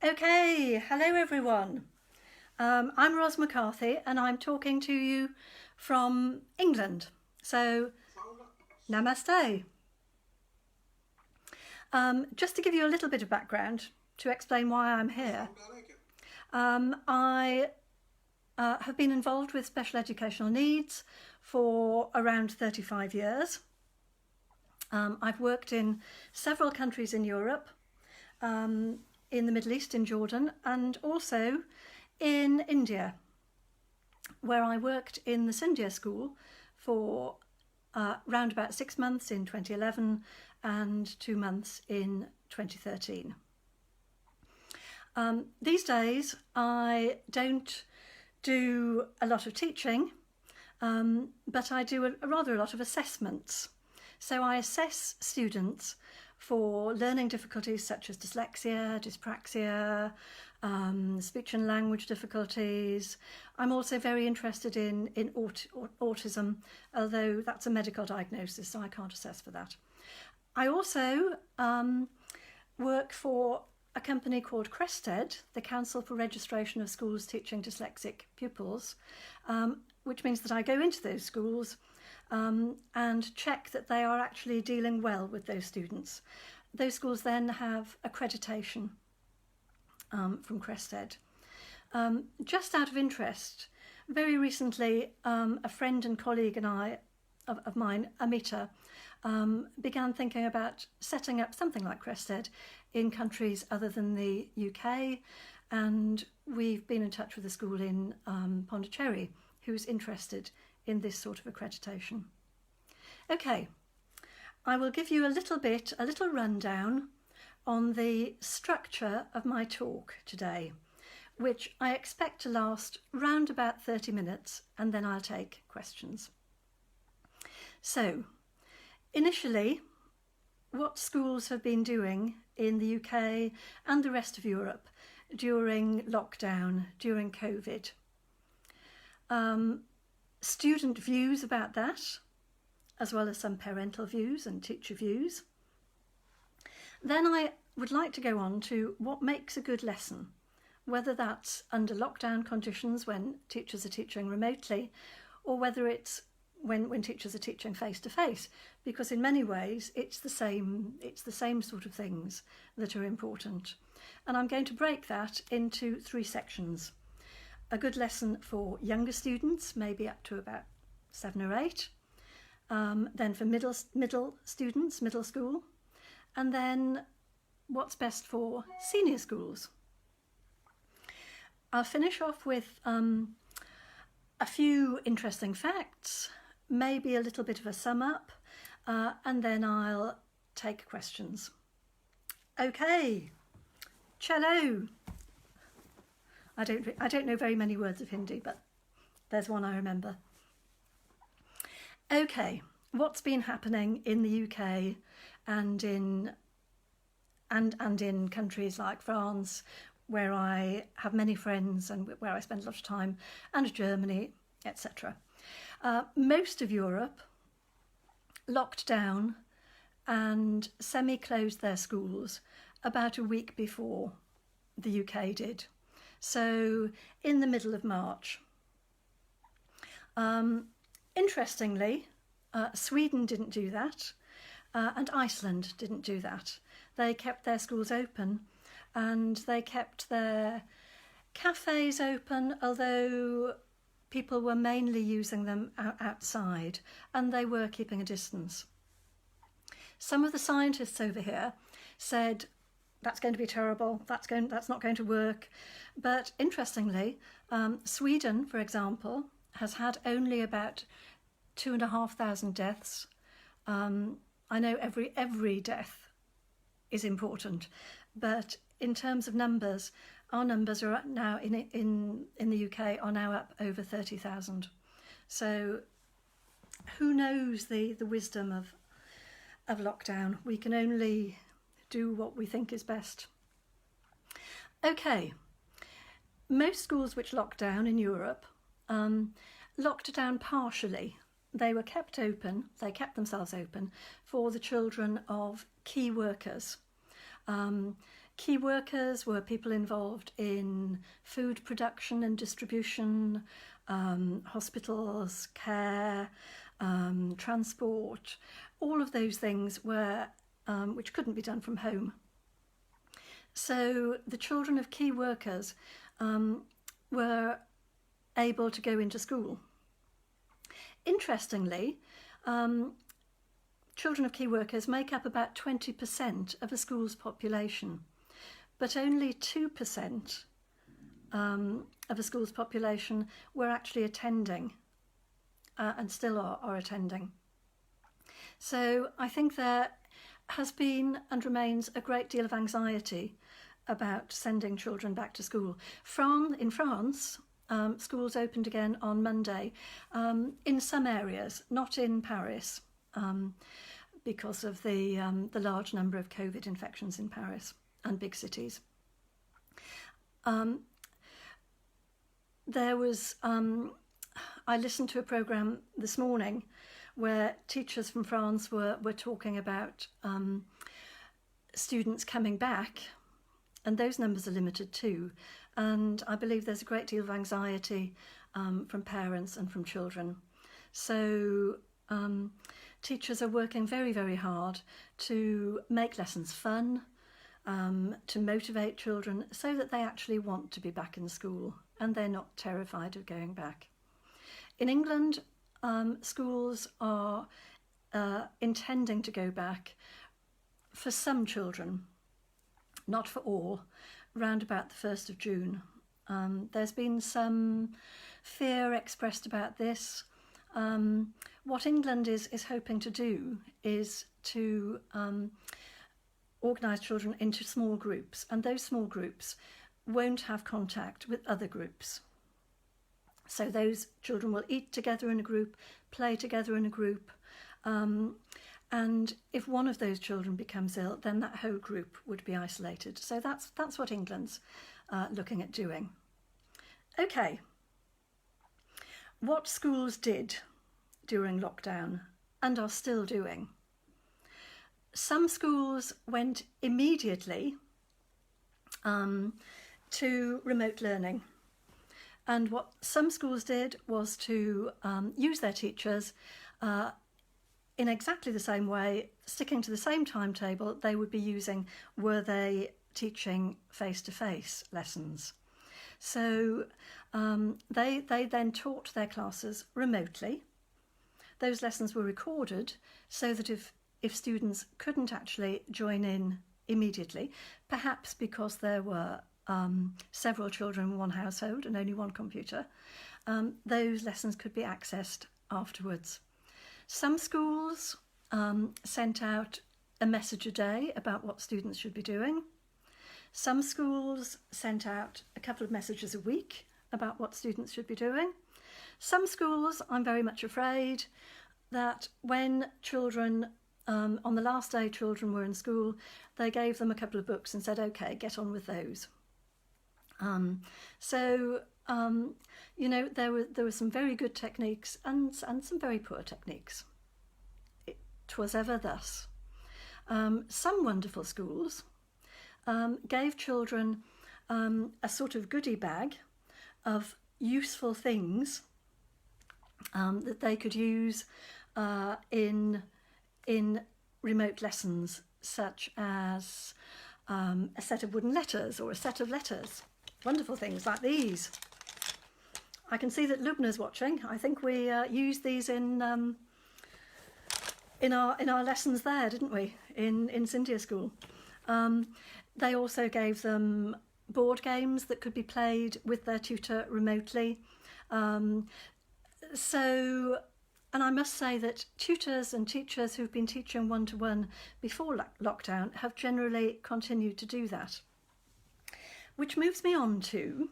Okay, hello everyone. I'm Ros McCarthy and I'm talking to you from England. So, namaste. Just to give you a little bit of background to explain why I'm here, I have been involved with special educational needs for around 35 years. I've worked in several countries in Europe, in the Middle East, in Jordan, and also in India, where I worked in the Sindhya school for round about 6 months in 2011 and 2 months in 2013. These days I don't do a lot of teaching, but I do a rather lot of assessments. So I assess students for learning difficulties such as dyslexia, dyspraxia, speech and language difficulties. I'm also very interested in autism, although that's a medical diagnosis, so I can't assess for that. I also work for a company called Crested, the Council for Registration of Schools Teaching Dyslexic Pupils, which means that I go into those schools and check that they are actually dealing well with those students. Those schools then have accreditation from Crested. Just out of interest, very recently a friend and colleague and I, of mine, Amita, began thinking about setting up something like Crested in countries other than the UK, and we've been in touch with a school in Pondicherry who's interested in this sort of accreditation. Okay, I will give you a little rundown on the structure of my talk today, which I expect to last round about 30 minutes, and then I'll take questions. So, initially, what schools have been doing in the UK and the rest of Europe during lockdown, during COVID. Student views about that, as well as some parental views and teacher views. Then I would like to go on to what makes a good lesson, whether that's under lockdown conditions when teachers are teaching remotely, or whether it's when teachers are teaching face to face, because in many ways it's the same sort of things that are important. And I'm going to break that into 3 sections. A good lesson for younger students, maybe up to about 7 or 8, then for middle students, middle school, and then what's best for senior schools. I'll finish off with a few interesting facts, maybe a little bit of a sum up, and then I'll take questions. Okay, cello. I don't know very many words of Hindi, but there's one I remember. Okay, what's been happening in the UK and in countries like France, where I have many friends and where I spend a lot of time, and Germany, etc. Most of Europe locked down and semi-closed their schools about a week before the UK did. So in the middle of March. Interestingly, Sweden didn't do that, and Iceland didn't do that. They kept their schools open and they kept their cafes open, although people were mainly using them outside, and they were keeping a distance. Some of the scientists over here said, that's going to be terrible, that's not going to work. But interestingly, Sweden, for example, has had only about 2,500 deaths. I know every death is important, but in terms of numbers, our numbers are up now in the UK are now up over 30,000. So who knows the wisdom of lockdown? We can only do what we think is best. Okay, most schools which locked down in Europe locked down partially. They were kept open, they kept themselves open for the children of key workers. Key workers were people involved in food production and distribution, hospitals, care, transport, all of those things were which couldn't be done from home. So the children of key workers were able to go into school. Interestingly, children of key workers make up about 20% of a school's population, but only 2% of a school's population were actually attending and still are attending. So I think there has been and remains a great deal of anxiety about sending children back to school. In France, schools opened again on Monday in some areas, not in Paris, because of the large number of COVID infections in Paris and big cities. I listened to a programme this morning where teachers from France were talking about students coming back, and those numbers are limited too. And I believe there's a great deal of anxiety from parents and from children. So teachers are working very, very hard to make lessons fun, to motivate children so that they actually want to be back in school and they're not terrified of going back. In England, schools are intending to go back for some children, not for all, round about the 1st of June. There's been some fear expressed about this. What England is hoping to do is to organise children into small groups, and those small groups won't have contact with other groups. So those children will eat together in a group, play together in a group, and if one of those children becomes ill, then that whole group would be isolated. So that's what England's looking at doing. Okay, what schools did during lockdown and are still doing. Some schools went immediately to remote learning. And what some schools did was to use their teachers in exactly the same way, sticking to the same timetable they would be using were they teaching face-to-face lessons. So they then taught their classes remotely. Those lessons were recorded so that if students couldn't actually join in immediately, perhaps because there were several children in one household and only one computer, those lessons could be accessed afterwards. Some schools sent out a message a day about what students should be doing. Some schools sent out a couple of messages a week about what students should be doing. Some schools, I'm very much afraid, that when children, on the last day children were in school, they gave them a couple of books and said, okay, get on with those. There were some very good techniques and some very poor techniques. 'Twas ever thus. Some wonderful schools gave children a sort of goodie bag of useful things that they could use in remote lessons, such as a set of wooden letters or a set of letters. Wonderful things like these. I can see that Lubna's watching. I think we used these in our lessons there, didn't we? In Cynthia School. They also gave them board games that could be played with their tutor remotely. And I must say that tutors and teachers who've been teaching one-to-one before lockdown have generally continued to do that. Which moves me on to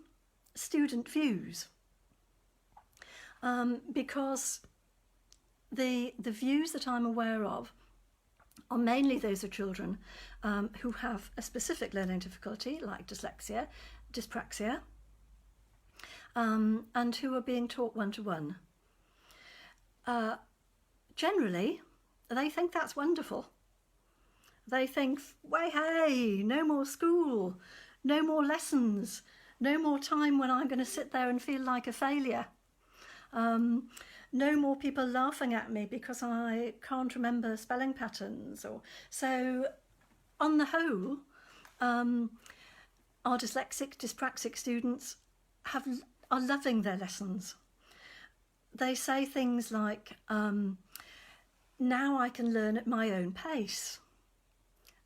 student views. Because the views that I'm aware of are mainly those of children who have a specific learning difficulty, like dyslexia, dyspraxia, and who are being taught one-to-one. Generally, they think that's wonderful. They think, way hey, no more school, no more lessons, no more time when I'm going to sit there and feel like a failure. No more people laughing at me because I can't remember spelling patterns. So on the whole, our dyslexic, dyspraxic students are loving their lessons. They say things like, now I can learn at my own pace.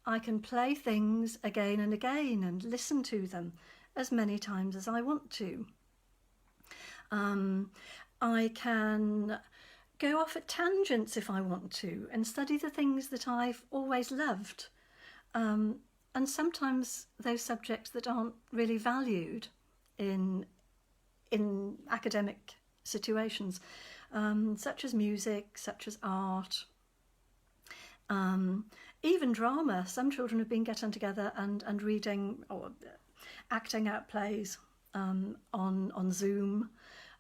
I can play things again and again and listen to them as many times as I want to. I can go off at tangents if I want to and study the things that I've always loved. And sometimes those subjects that aren't really valued in academic situations, such as music, such as art, even drama. Some children have been getting together and reading or acting out plays on Zoom.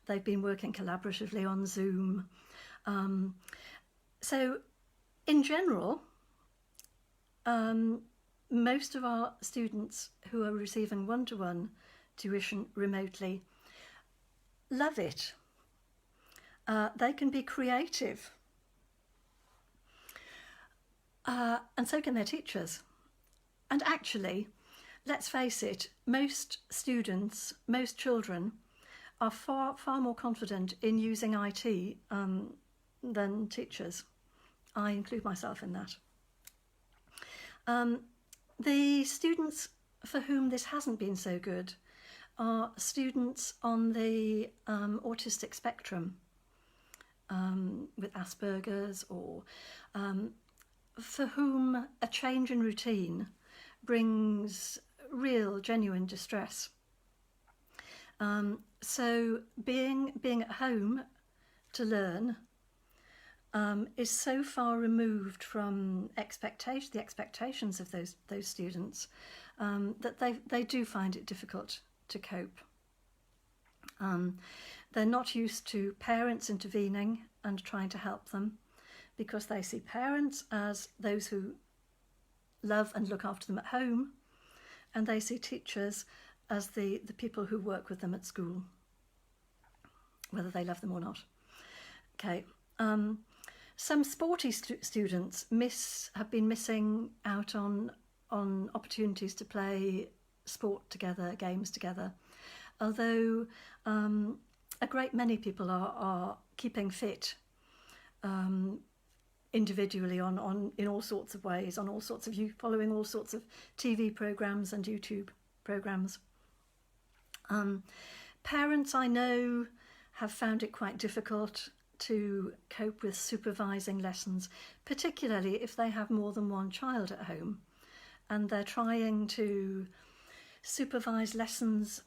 They've been working collaboratively on Zoom. So in general, most of our students who are receiving one-to-one tuition remotely love it. They can be creative. And so can their teachers. And actually, let's face it, most students, most children are far more confident in using IT than teachers. I include myself in that. The students for whom this hasn't been so good are students on the autistic spectrum, with Asperger's, or for whom a change in routine brings real, genuine distress. So being at home to learn is so far removed from the expectations of those students, that they do find it difficult to cope. They're not used to parents intervening and trying to help them, because they see parents as those who love and look after them at home, and they see teachers as the people who work with them at school, whether they love them or not. Okay. Some sporty students have been missing out on opportunities to play sport together, games together, although a great many people are keeping fit individually in all sorts of ways, following all sorts of TV programs and YouTube programs. Parents I know have found it quite difficult to cope with supervising lessons, particularly if they have more than one child at home and they're trying to supervise lessons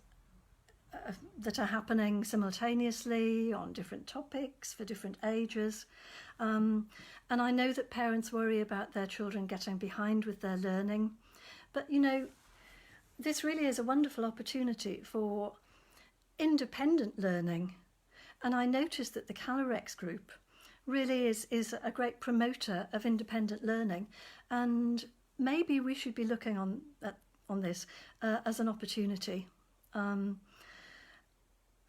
that are happening simultaneously on different topics for different ages. And I know that parents worry about their children getting behind with their learning. But, this really is a wonderful opportunity for independent learning. And I noticed that the Kalorex Group really is a great promoter of independent learning. And maybe we should be looking on this as an opportunity. And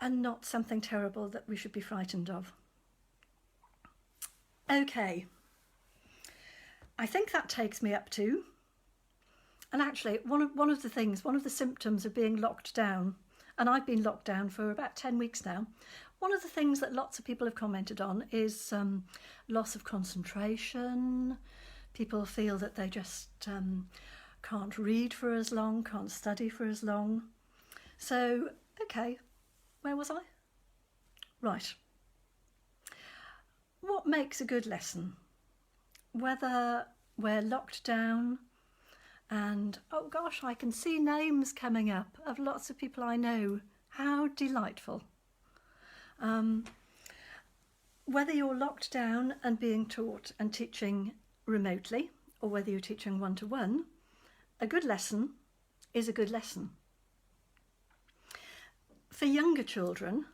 not something terrible that we should be frightened of. Okay, I think that takes me up to, and actually one of the symptoms of being locked down, and I've been locked down for about 10 weeks now, one of the things that lots of people have commented on is loss of concentration. People feel that they just can't read for as long, can't study for as long. So, okay. Where was I? Right. What makes a good lesson? Whether we're locked down and, oh gosh, I can see names coming up of lots of people I know. How delightful. Whether you're locked down and being taught and teaching remotely, or whether you're teaching one-to-one, a good lesson is a good lesson. For younger children,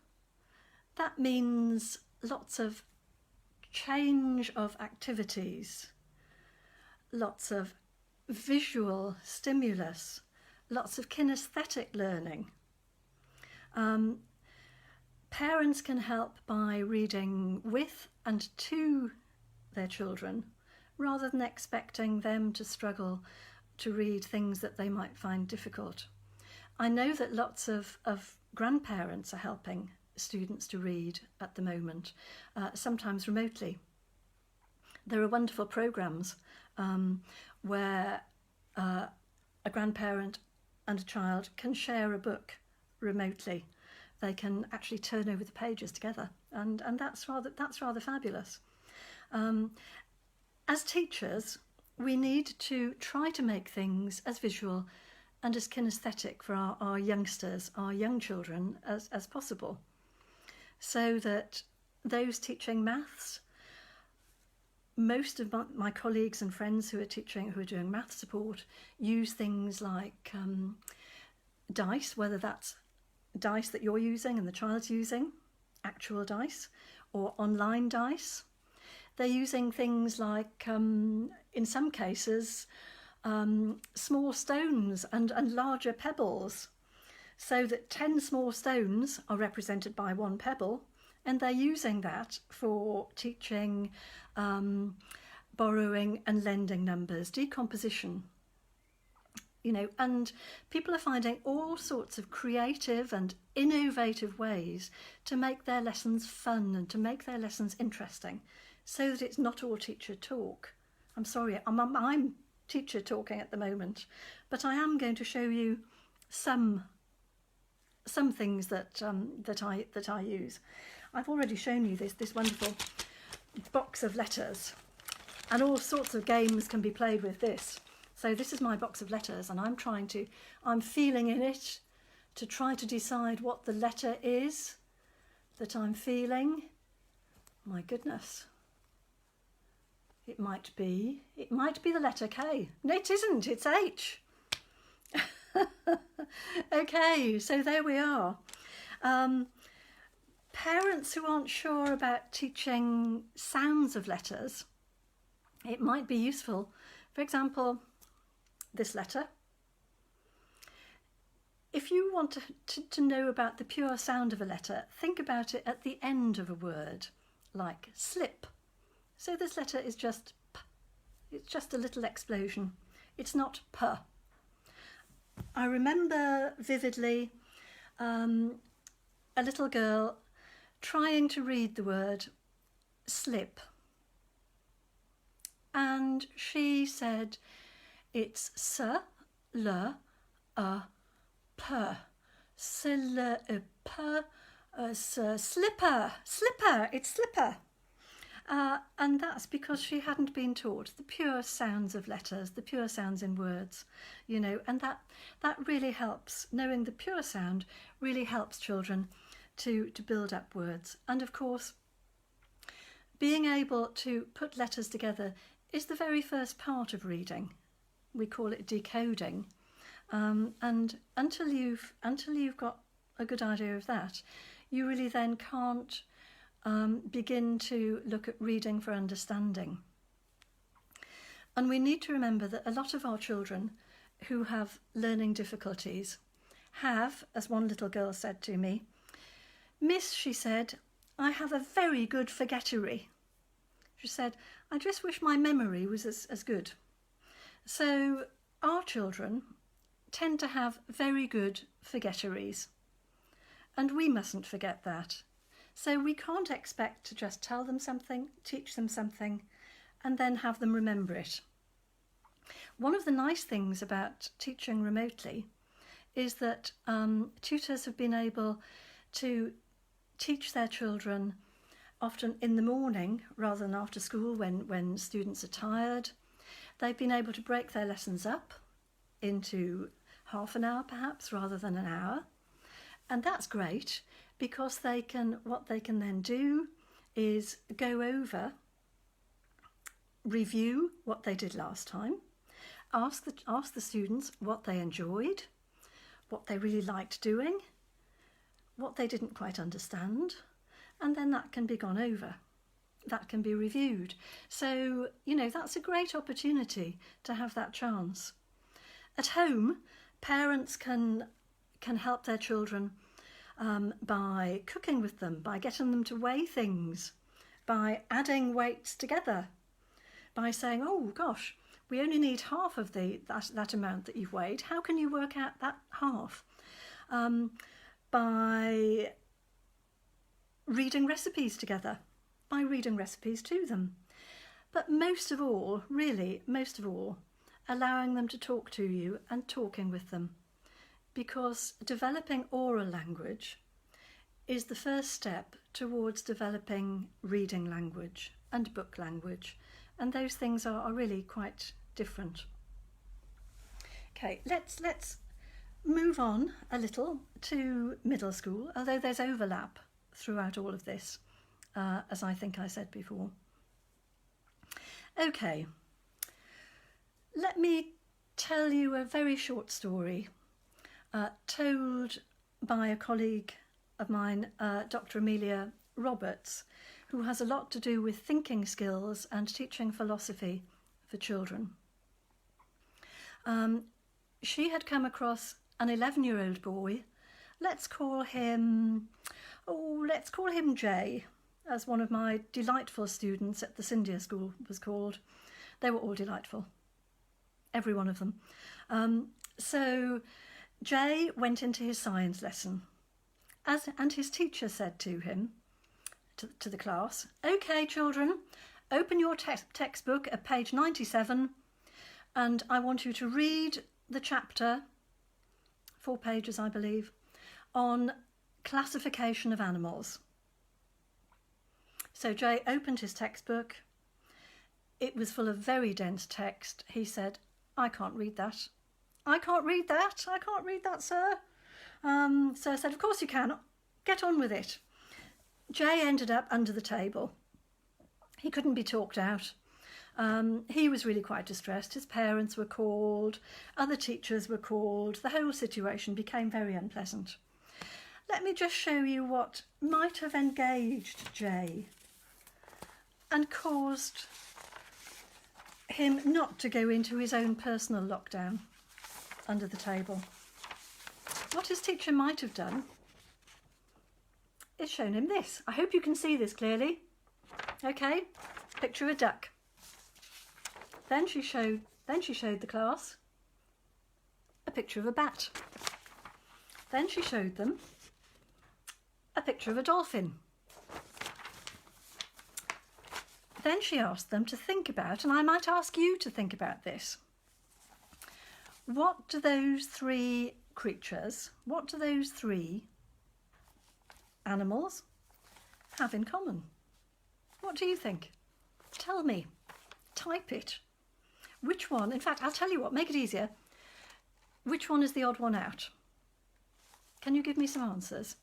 that means lots of change of activities, lots of visual stimulus, lots of kinesthetic learning. Parents can help by reading with and to their children, rather than expecting them to struggle to read things that they might find difficult. I know that lots of grandparents are helping students to read at the moment, sometimes remotely. There are wonderful programs where a grandparent and a child can share a book remotely. They can actually turn over the pages together, and that's rather fabulous. As teachers, we need to try to make things as visual and as kinesthetic for our youngsters, our young children, as possible, so that those teaching maths, most of my colleagues and friends who are doing math support, use things like dice, whether that's dice that you're using and the child's using, actual dice, or online dice. They're using things like, in some cases, small stones and larger pebbles, so that 10 small stones are represented by one pebble, and they're using that for teaching borrowing and lending numbers, decomposition. And people are finding all sorts of creative and innovative ways to make their lessons fun and to make their lessons interesting, so that it's not all teacher talk. I'm sorry, I'm teacher talking at the moment, but I am going to show you some things that I use. I've already shown you this wonderful box of letters, and all sorts of games can be played with this. So this is my box of letters, and I'm feeling in it to try to decide what the letter is that I'm feeling. My goodness. It might be the letter K. No, it isn't, it's H. Okay, so there we are. Parents who aren't sure about teaching sounds of letters, it might be useful. For example, this letter. If you want to know about the pure sound of a letter, think about it at the end of a word, like slip. So this letter is just P. It's just a little explosion. It's not P. I remember vividly a little girl trying to read the word slip. And she said, it's S, L, A, P. Slipper, it's slipper. And that's because she hadn't been taught the pure sounds of letters, the pure sounds in words, and that really helps. Knowing the pure sound really helps children to build up words. And of course, being able to put letters together is the very first part of reading. We call it decoding. And until you've got a good idea of that, you really then can't begin to look at reading for understanding. And we need to remember that a lot of our children who have learning difficulties have, as one little girl said to me, Miss, she said, I have a very good forgettery. She said, I just wish my memory was as good. So our children tend to have very good forgetteries, and we mustn't forget that. So we can't expect to just tell them something, teach them something, and then have them remember it. One of the nice things about teaching remotely is that tutors have been able to teach their children often in the morning rather than after school when students are tired. They've been able to break their lessons up into half an hour perhaps rather than an hour. And that's great because what they can then do is go over, review what they did last time, ask the students what they enjoyed, what they really liked doing, what they didn't quite understand, and then that can be gone over. that can be reviewed. So, that's a great opportunity to have that chance. At home, parents can help their children by cooking with them, by getting them to weigh things, by adding weights together, by saying, oh gosh, we only need half of that amount that you've weighed. How can you work out that half? By reading recipes together, by reading recipes to them. But most of all, allowing them to talk to you and talking with them. Because developing oral language is the first step towards developing reading language and book language. And those things are really quite different. Okay, let's move on a little to middle school, although there's overlap throughout all of this, as I think I said before. Okay, let me tell you a very short story told by a colleague of mine, Dr. Amelia Roberts, who has a lot to do with thinking skills and teaching philosophy for children. She had come across an 11-year-old boy. Let's call him Jay, as one of my delightful students at the Cyndia School was called. They were all delightful, every one of them. So Jay went into his science lesson, and his teacher said to him, to the class, "Okay, children, open your textbook at page 97, and I want you to read the chapter, 4 pages I believe, on classification of animals." So Jay opened his textbook. It was full of very dense text. He said, "I can't read that. I can't read that. I can't read that, sir." So I said, "Of course you can. Get on with it." Jay ended up under the table. He couldn't be talked out. He was really quite distressed. His parents were called, other teachers were called. The whole situation became very unpleasant. Let me just show you what might have engaged Jay and caused him not to go into his own personal lockdown under the table. What his teacher might have done is shown him this. I hope you can see this clearly. Okay, picture of a duck. Then she showed the class a picture of a bat. Then she showed them a picture of a dolphin. Then she asked them to think about, and I might ask you to think about this. What do those 3 creatures, what do those 3 animals have in common? What do you think? Tell me. Type it. Which one, in fact, I'll tell you what, make it easier. Which one is the odd one out? Can you give me some answers?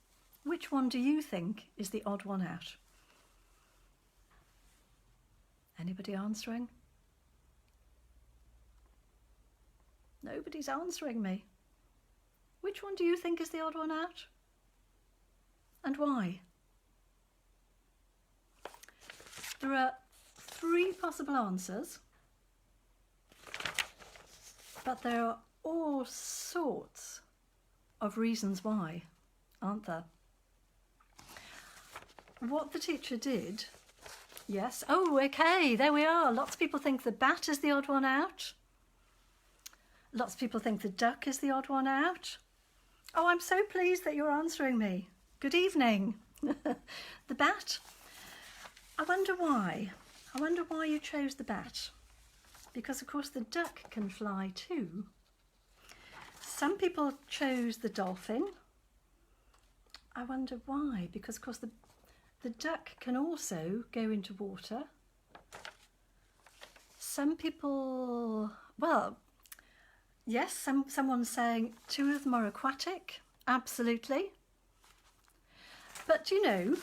Which one do you think is the odd one out? Anybody answering? Nobody's answering me. Which one do you think is the odd one out? And why? There are 3 possible answers, but there are all sorts of reasons why, aren't there? What the teacher did, yes, oh, okay, there we are. Lots of people think the bat is the odd one out. Lots of people think the duck is the odd one out. Oh, I'm so pleased that you're answering me. Good evening. The bat. I wonder why. I wonder why you chose the bat. Because, of course, the duck can fly too. Some people chose the dolphin. I wonder why. Because, of course, the duck can also go into water. Some people, well, yes, someone's saying 2 of them are aquatic. Absolutely. But, you know,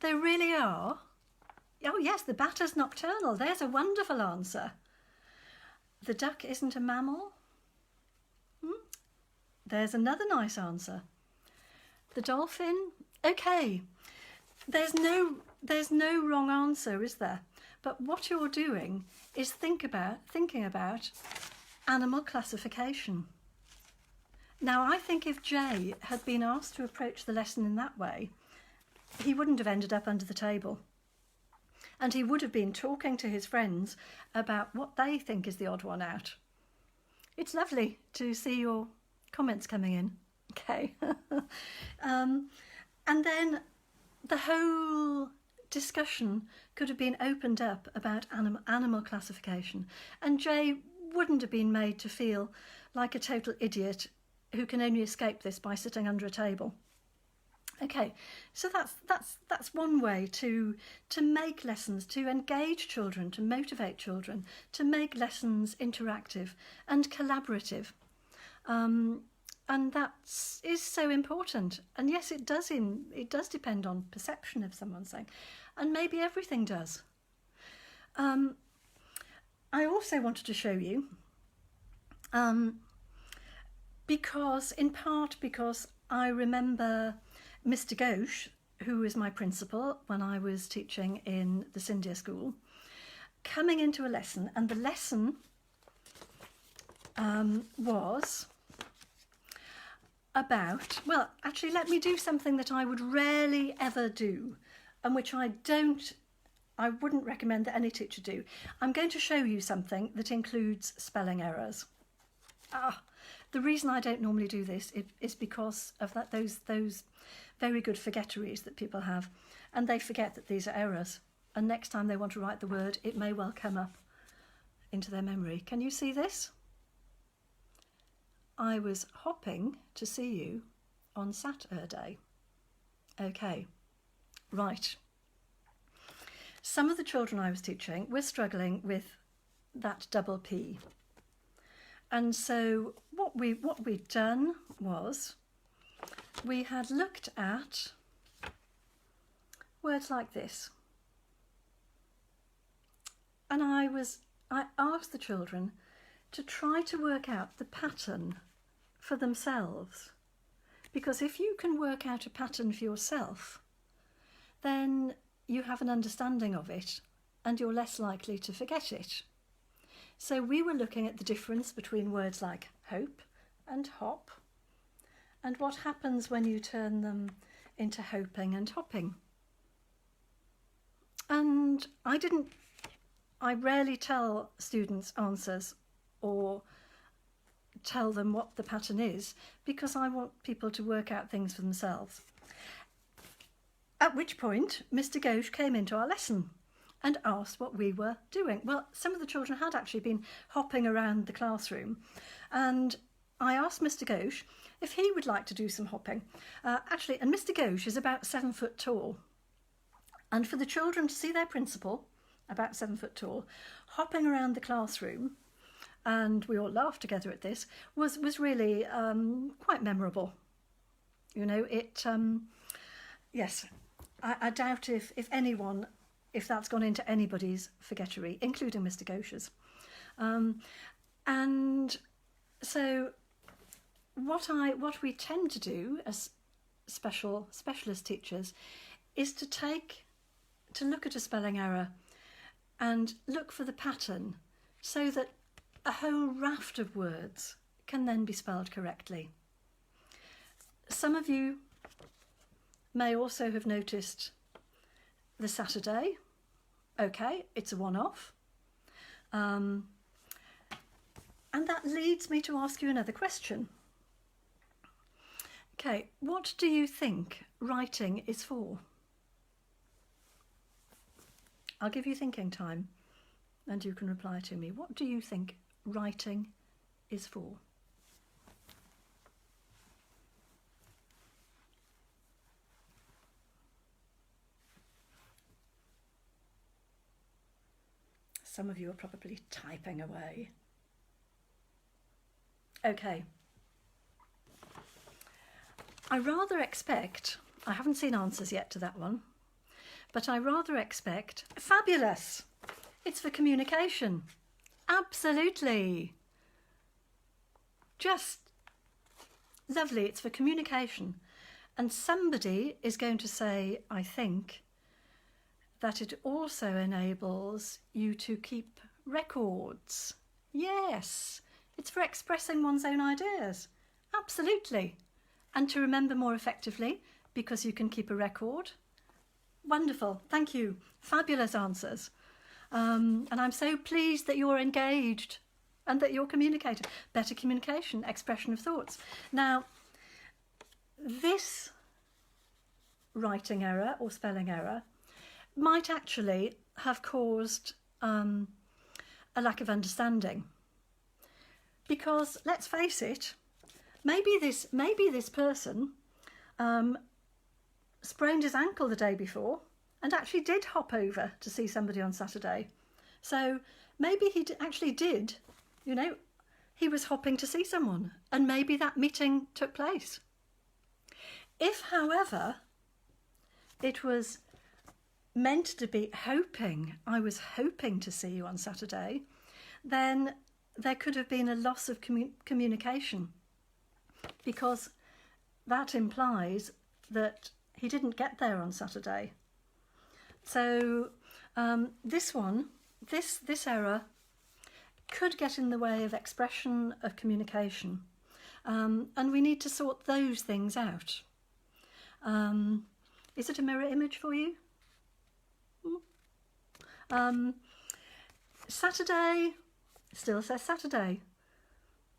they really are. Oh, yes, the bat is nocturnal. There's a wonderful answer. The duck isn't a mammal. There's another nice answer. The dolphin, okay. There's no there's no wrong answer, is there? But what you're doing is thinking about animal classification. Now, I think if Jay had been asked to approach the lesson in that way, he wouldn't have ended up under the table. And he would have been talking to his friends about what they think is the odd one out. It's lovely to see your comments coming in. Okay. And then the whole discussion could have been opened up about animal classification. And Jay wouldn't have been made to feel like a total idiot who can only escape this by sitting under a table. Okay, so that's one way to make lessons, to engage children, to motivate children, to make lessons interactive and collaborative. And that is so important. And yes, it does depend on perception of someone saying, and maybe everything does. I also wanted to show you, because I remember Mr. Ghosh, who was my principal when I was teaching in the Scindia school, coming into a lesson, and the lesson was about, well, actually, let me do something that I would rarely ever do, and which I wouldn't recommend that any teacher do. I'm going to show you something that includes spelling errors. The reason I don't normally do this is because of those very good forgetteries that people have, and they forget that these are errors, and next time they want to write the word, it may well come up into their memory. Can you see this? I was hopping to see you on Saturday. Okay, right. Some of the children I was teaching were struggling with that double P. And so what we'd done was we had looked at words like this. And I asked the children to try to work out the pattern for themselves. Because if you can work out a pattern for yourself, then you have an understanding of it and you're less likely to forget it. So we were looking at the difference between words like hope and hop, and what happens when you turn them into hoping and hopping. And I rarely tell students answers or tell them what the pattern is, because I want people to work out things for themselves. At which point Mr. Ghosh came into our lesson and asked what we were doing. Well, some of the children had actually been hopping around the classroom, and I asked Mr. Ghosh if he would like to do some hopping. And Mr. Ghosh is about 7 foot tall, and for the children to see their principal, about 7 foot tall, hopping around the classroom, and we all laughed together at this, was really quite memorable. You know, yes, I doubt if that's gone into anybody's forgettery, including Mr. Ghosh's. And so what we tend to do as specialist teachers is to look at a spelling error and look for the pattern, so that a whole raft of words can then be spelled correctly. Some of you may also have noticed the Saturday. Okay, it's a one-off. And that leads me to ask you another question. Okay, what do you think writing is for? I'll give you thinking time and you can reply to me. What do you think writing is for? Some of you are probably typing away. Okay. I haven't seen answers yet to that one, but I rather expect, fabulous, it's for communication. Absolutely. Just lovely, it's for communication. And somebody is going to say, I think, that it also enables you to keep records. Yes, it's for expressing one's own ideas. Absolutely. And to remember more effectively, because you can keep a record. Wonderful. Thank you. Fabulous answers. And I'm so pleased that you're engaged and that you're communicating. Better communication, expression of thoughts. Now, this writing error or spelling error might actually have caused a lack of understanding. Because let's face it, maybe this person sprained his ankle the day before and actually did hop over to see somebody on Saturday. So maybe he actually did, you know, he was hopping to see someone, and maybe that meeting took place. If, however, it was meant to be I was hoping to see you on Saturday, then there could have been a loss of communication, because that implies that he didn't get there on Saturday. So this error could get in the way of expression, of communication, and we need to sort those things out. Is it a mirror image for you? Saturday still says Saturday.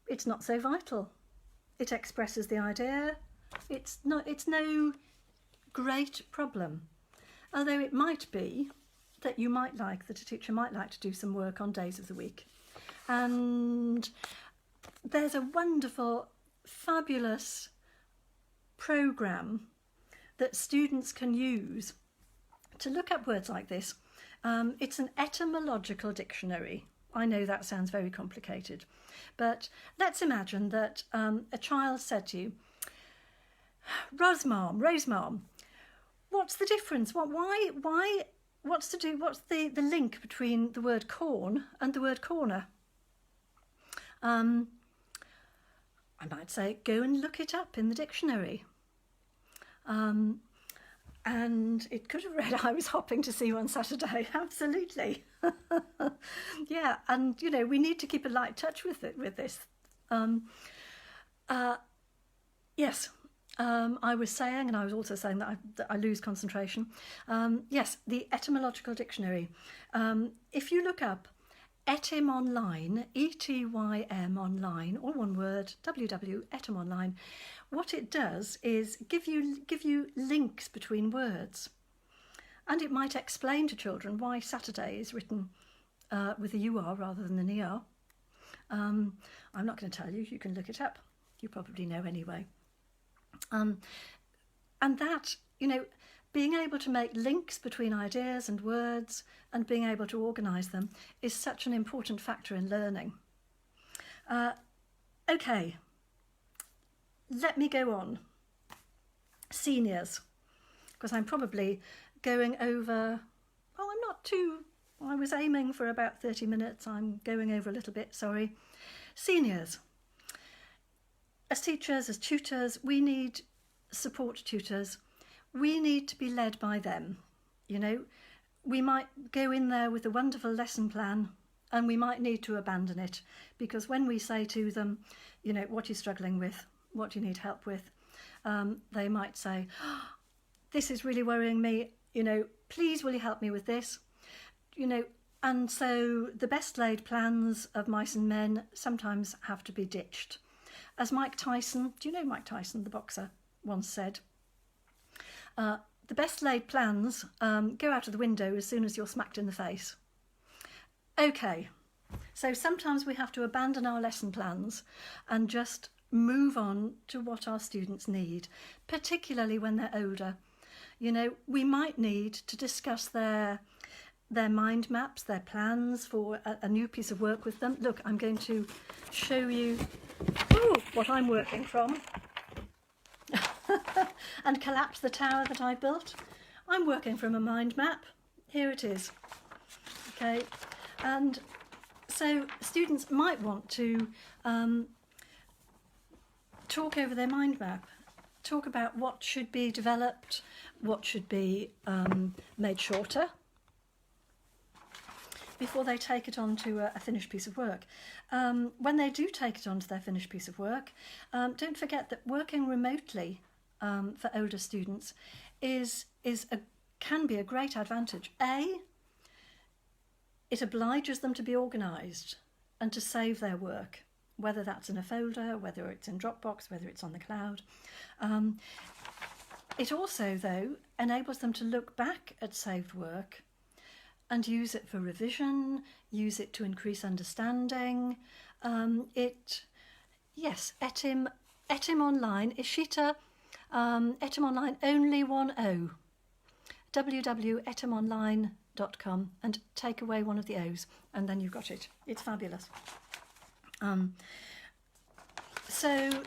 It's not so vital. It expresses the idea. It's no great problem. Although it might be that that a teacher might like to do some work on days of the week. And there's a wonderful, fabulous programme that students can use to look up words like this. It's an etymological dictionary. I know that sounds very complicated, but let's imagine that a child said to you, Rose Mom, what's the difference? What's the link between the word corn and the word corner? I might say, go and look it up in the dictionary. And it could have read, I was hopping to see you on Saturday. Absolutely. Yeah, and, you know, we need to keep a light touch with this. Yes, I was saying, and I was also saying that I lose concentration. Yes, the etymological dictionary. If you look up Etym Online, ETYM Online, all one word, Etym Online, what it does is give you links between words, and it might explain to children why Saturday is written with a UR rather than an ER. I'm not going to tell you. You can look it up. You probably know anyway. And that, you know, being able to make links between ideas and words and being able to organise them is such an important factor in learning. Okay, let me go on. Seniors, because I'm probably going over, I was aiming for about 30 minutes. I'm going over a little bit, sorry. Seniors. As teachers, as tutors, we need support tutors. We need to be led by them. You know, we might go in there with a wonderful lesson plan and we might need to abandon it, because when we say to them, you know, what you're struggling with, what do you need help with, they might say, this is really worrying me, you know, please will you help me with this? You know, and so the best laid plans of mice and men sometimes have to be ditched. As Mike Tyson, do you know Mike Tyson, the boxer, once said, the best laid plans go out of the window as soon as you're smacked in the face. Okay, so sometimes we have to abandon our lesson plans and just move on to what our students need, particularly when they're older. You know, we might need to discuss their mind maps, their plans for a new piece of work with them. Look, I'm going to show you what I'm working from and collapse the tower that I built. I'm working from a mind map. Here it is. Okay, and so students might want to talk over their mind map, talk about what should be developed, what should be made shorter, before they take it on to a finished piece of work. When they do take it on to their finished piece of work, don't forget that working remotely for older students can be a great advantage. It obliges them to be organised and to save their work, whether that's in a folder, whether it's in Dropbox, whether it's on the cloud. It also, though, enables them to look back at saved work and use it for revision, use it to increase understanding. Etim Online, Ishita, Etim Online, only one O. www.etimonline.com, and take away one of the O's, and then you've got it. It's fabulous. So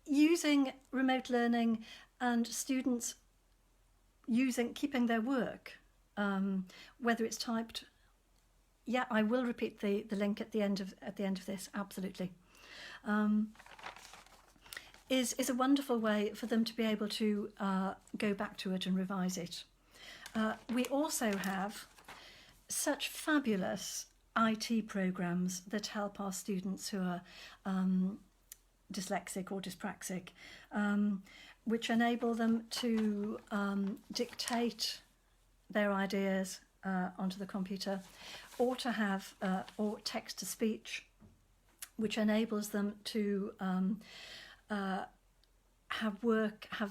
using remote learning and students keeping their work, whether it's typed, I will repeat the link at the end of this, absolutely, is a wonderful way for them to be able to go back to it and revise it. We also have such fabulous IT programs that help our students who are dyslexic or dyspraxic, which enable them to dictate their ideas onto the computer, or to have or text to speech, which enables them to have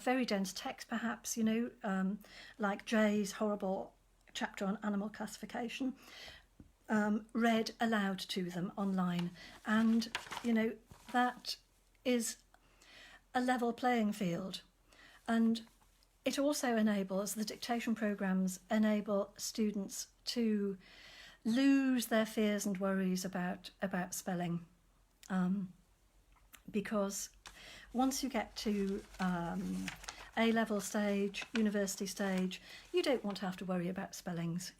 very dense text, perhaps, like Jay's horrible chapter on animal classification, read aloud to them online. And, that is a level playing field. And it also enables, the dictation programs enable students to lose their fears and worries about spelling. Because once you get to A-level stage, university stage, you don't want to have to worry about spellings,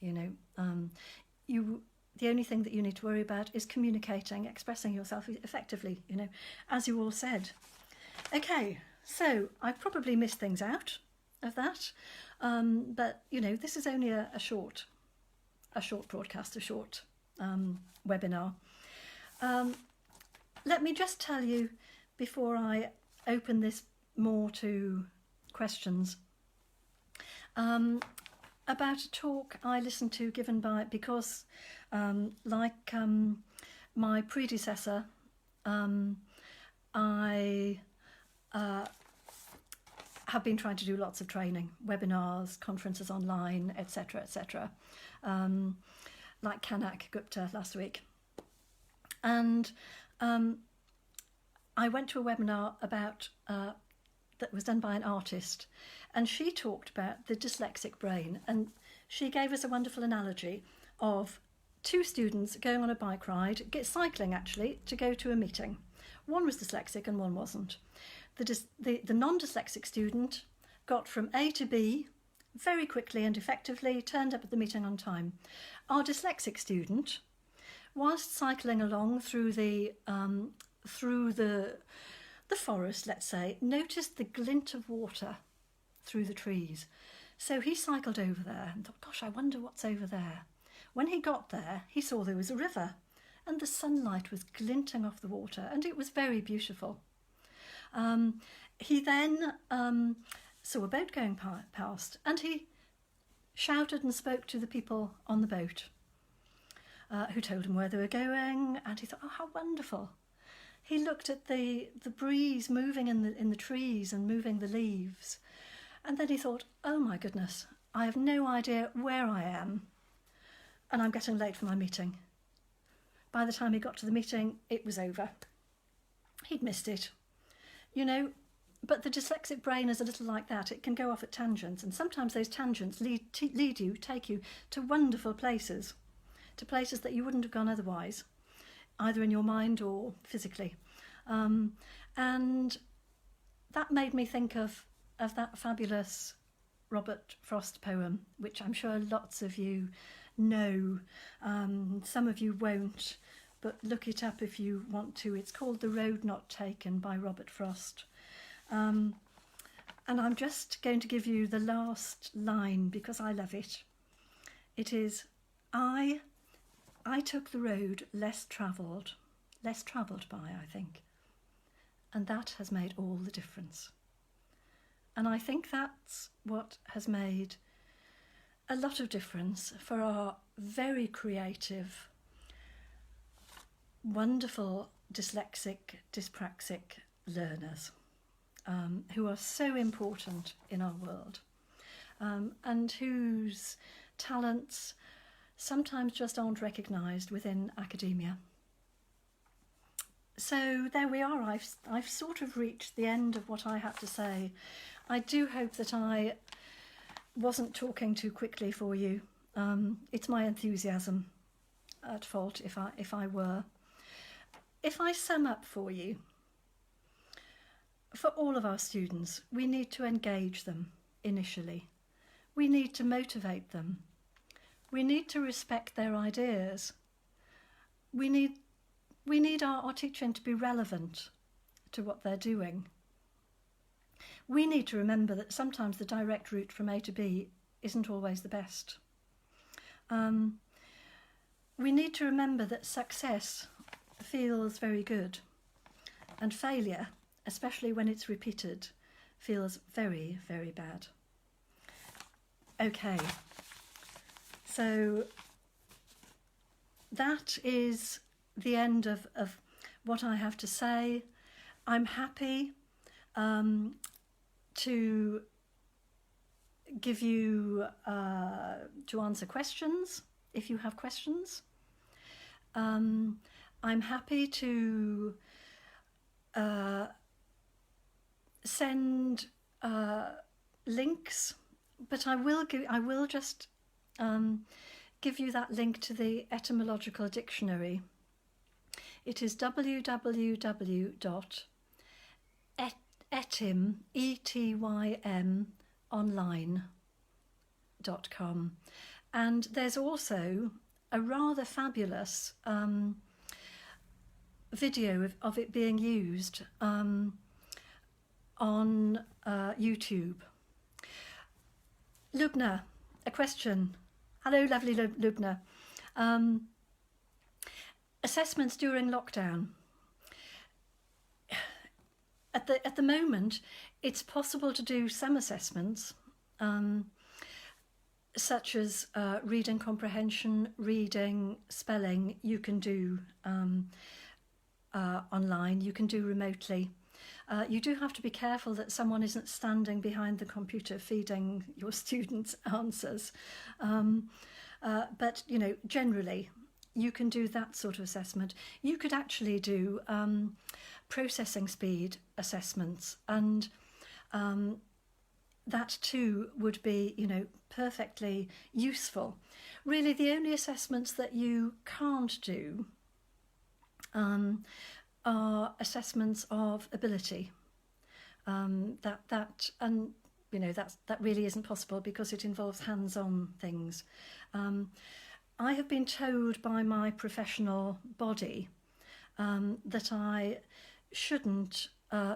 the only thing that you need to worry about is communicating, expressing yourself effectively, as you all said. Okay, so I've probably missed things out of that, but this is only a short broadcast, a short webinar. Let me just tell you, before I open this more to questions, about a talk I listened to given because my predecessor, I have been trying to do lots of training, webinars, conferences online, etc., like Kanak Gupta last week. And I went to a webinar about that was done by an artist, and she talked about the dyslexic brain, and she gave us a wonderful analogy of two students going on a bike ride, cycling actually, to go to a meeting. One was dyslexic and one wasn't. The non-dyslexic student got from A to B very quickly and effectively, turned up at the meeting on time. Our dyslexic student, whilst cycling along through the forest, let's say, noticed the glint of water through the trees. So he cycled over there and thought, gosh, I wonder what's over there. When he got there, he saw there was a river and the sunlight was glinting off the water, and it was very beautiful. He then saw a boat going past, and he shouted and spoke to the people on the boat, who told him where they were going, and he thought, oh, how wonderful. He looked at the breeze moving in the trees and moving the leaves, and then he thought, oh my goodness, I have no idea where I am, and I'm getting late for my meeting. By the time he got to the meeting, it was over. He'd missed it. But the dyslexic brain is a little like that. It can go off at tangents, and sometimes those tangents take you to wonderful places, to places that you wouldn't have gone otherwise, either in your mind or physically. And that made me think of that fabulous Robert Frost poem, which I'm sure lots of you know. Some of you won't, but look it up if you want to. It's called The Road Not Taken by Robert Frost. And I'm just going to give you the last line because I love it. It is, I I took the road less travelled by, I think. And that has made all the difference. And I think that's what has made a lot of difference for our very creative, wonderful dyslexic, dyspraxic learners, who are so important in our world, and whose talents sometimes just aren't recognised within academia. So there we are. I've sort of reached the end of what I had to say. I do hope that I wasn't talking too quickly for you. It's my enthusiasm at fault if I were. If I sum up for you, for all of our students, we need to engage them initially. We need to motivate them. We need to respect their ideas. We need our teaching to be relevant to what they're doing. We need to remember that sometimes the direct route from A to B isn't always the best. We need to remember that success feels very good, and failure, especially when it's repeated, feels very, very bad. Okay, so that is the end of what I have to say. I'm happy to give you, to answer questions if you have questions. I'm happy to send links, but I will just give you that link to the etymological dictionary. It is www.etymonline.com, and there's also a rather fabulous video of it being used on YouTube. Lubna, a question. Hello, lovely Lubna. Assessments during lockdown. At the moment, it's possible to do some assessments, such as reading comprehension, reading, spelling. You can do online. You can do remotely. You do have to be careful that someone isn't standing behind the computer feeding your students answers. But, generally, you can do that sort of assessment. You could actually do processing speed assessments, and that too would be, perfectly useful. Really, the only assessments that you can't do are assessments of ability. That really isn't possible because it involves hands-on things. I have been told by my professional body that I shouldn't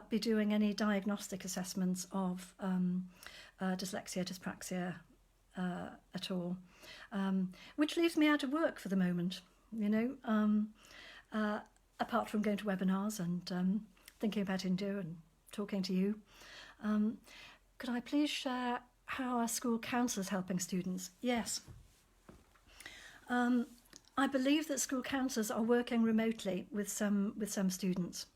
be doing any diagnostic assessments of dyslexia, dyspraxia at all, which leaves me out of work for the moment, apart from going to webinars and thinking about India and talking to you. Could I please share how our school council is helping students? Yes. I believe that school councillors are working remotely with some students.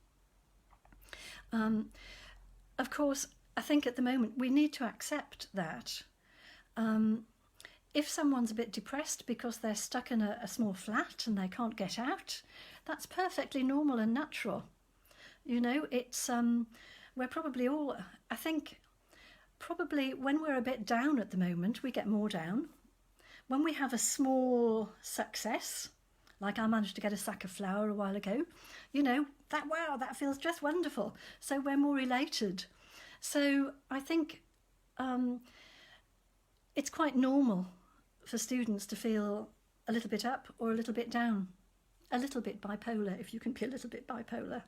Of course, I think at the moment we need to accept that. If someone's a bit depressed because they're stuck in a small flat and they can't get out, that's perfectly normal and natural. It's we're probably all, I think, probably when we're a bit down at the moment, we get more down. When we have a small success, like I managed to get a sack of flour a while ago, that feels just wonderful. So we're more elated. So I think it's quite normal for students to feel a little bit up or a little bit down, a little bit bipolar, if you can be a little bit bipolar.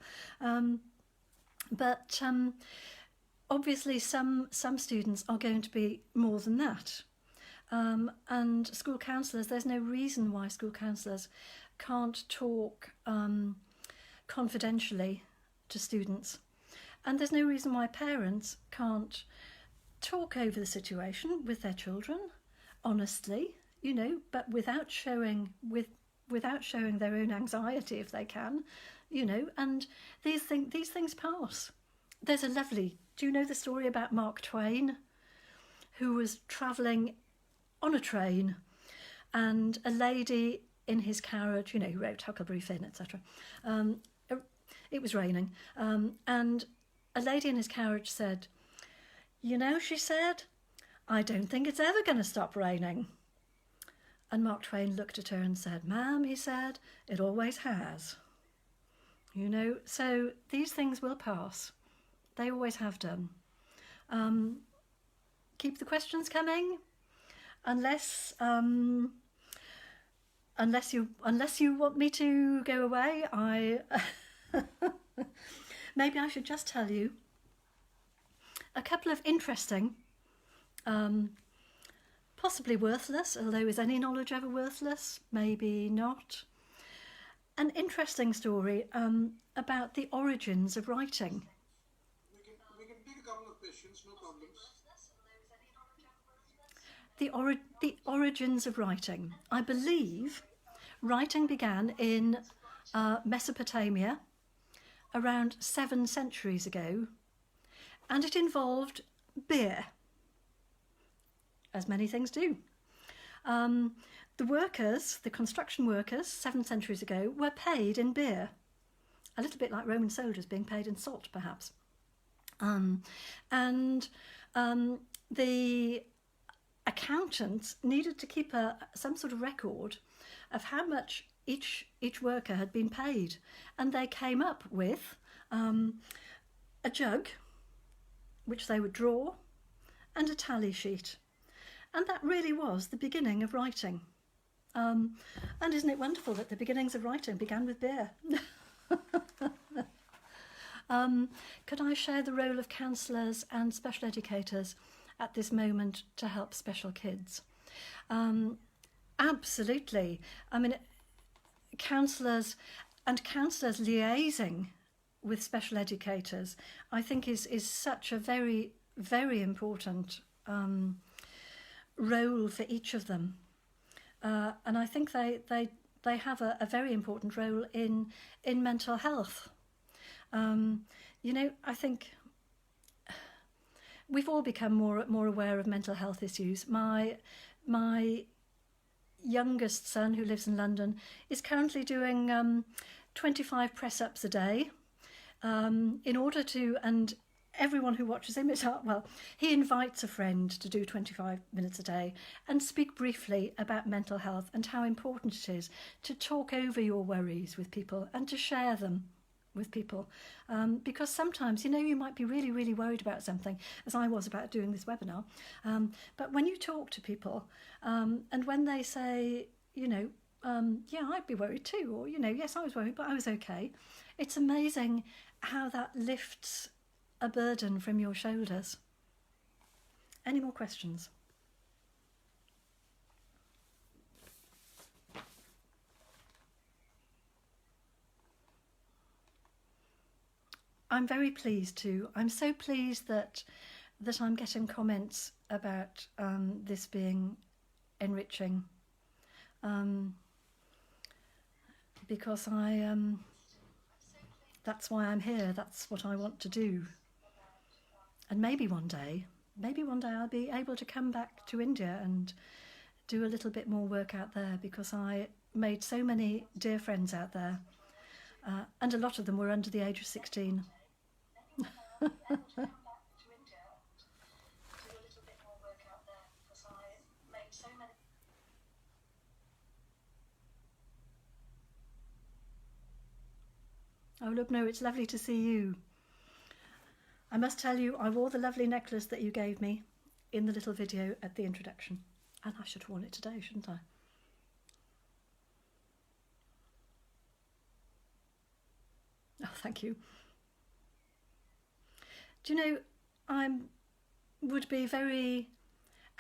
But obviously some students are going to be more than that. And school counsellors, there's no reason why school counsellors can't talk confidentially to students. And there's no reason why parents can't talk over the situation with their children, honestly, you know, but without showing their own anxiety if they can, you know, and these things pass. There's a lovely, do you know the story about Mark Twain, who was travelling on a train and a lady in his carriage, you know, who wrote Huckleberry Finn, etc. It was raining, and a lady in his carriage said, "You know," she said, "I don't think it's ever going to stop raining." And Mark Twain looked at her and said, "Ma'am," he said, "it always has." You know, so these things will pass. They always have done. Keep the questions coming, unless you want me to go away. Maybe I should just tell you a couple of interesting, possibly worthless, although is any knowledge ever worthless? Maybe not. An interesting story about the origins of writing. We can take a couple of questions, no problems. The origins of writing. I believe writing began in Mesopotamia around 7 centuries ago, and it involved beer, as many things do. The workers, the construction workers, 7 centuries ago, were paid in beer, a little bit like Roman soldiers being paid in salt, perhaps. The accountants needed to keep some sort of record of how much each worker had been paid, and they came up with a jug, which they would draw, and a tally sheet, and that really was the beginning of writing. And isn't it wonderful that the beginnings of writing began with beer? Could I share the role of counsellors and special educators at this moment to help special kids? Absolutely. I mean, counsellors liaising with special educators, I think is such a very, very important role for each of them. And I think they have a very important role in mental health. You know, I think we've all become more aware of mental health issues. My youngest son, who lives in London, is currently doing 25 press-ups a day in order to, and everyone who watches him is, well, he invites a friend to do 25 minutes a day and speak briefly about mental health and how important it is to talk over your worries with people and to share them with people, because sometimes, you know, you might be really, really worried about something, as I was about doing this webinar, but when you talk to people and when they say, you know, yeah, I'd be worried too, or, you know, yes, I was worried, but I was okay, it's amazing how that lifts a burden from your shoulders. Any more questions? I'm very pleased too. I'm so pleased that I'm getting comments about this being enriching, because that's why I'm here. That's what I want to do. And maybe one day I'll be able to come back to India and do a little bit more work out there, because I made so many dear friends out there, and a lot of them were under the age of 16. Oh, look, no, it's lovely to see you. I must tell you, I wore the lovely necklace that you gave me in the little video at the introduction, and I should have worn it today, shouldn't I? Oh, thank you. Do you know, I would be very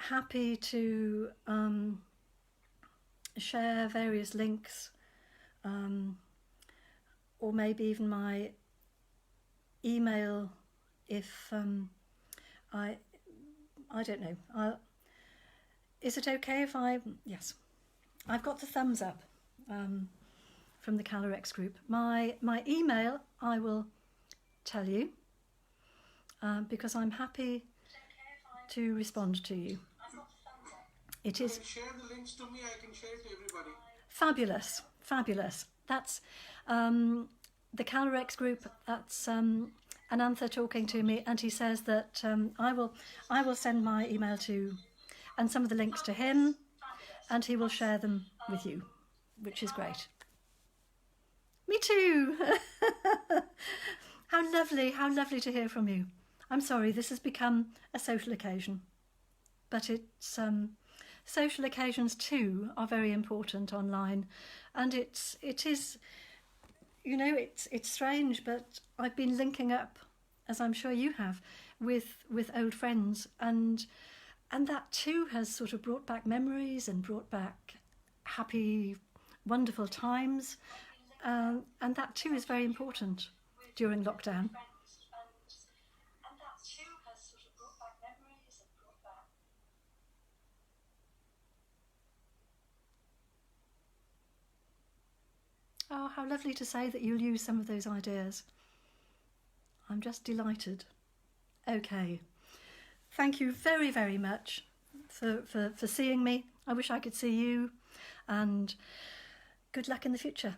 happy to share various links, or maybe even my email if I don't know. Is it okay if yes, I've got the thumbs up from the Kalorex Group. My email I will tell you because I'm happy to respond to you. It is. You can share the links to me. I can share it to everybody. Fabulous, fabulous. That's the Kalorex Group. That's Anantha talking to me, and he says that I will send my email to and some of the links to him, and he will share them with you, which is great. Me too. How lovely to hear from you. I'm sorry, this has become a social occasion, but it's social occasions too are very important online, and it is, you know, it's strange, but I've been linking up, as I'm sure you have, with old friends, and that too has sort of brought back memories and brought back happy, wonderful times, and that too is very important during lockdown. Oh, how lovely to say that you'll use some of those ideas. I'm just delighted. Okay. Thank you very, very much for seeing me. I wish I could see you, and good luck in the future.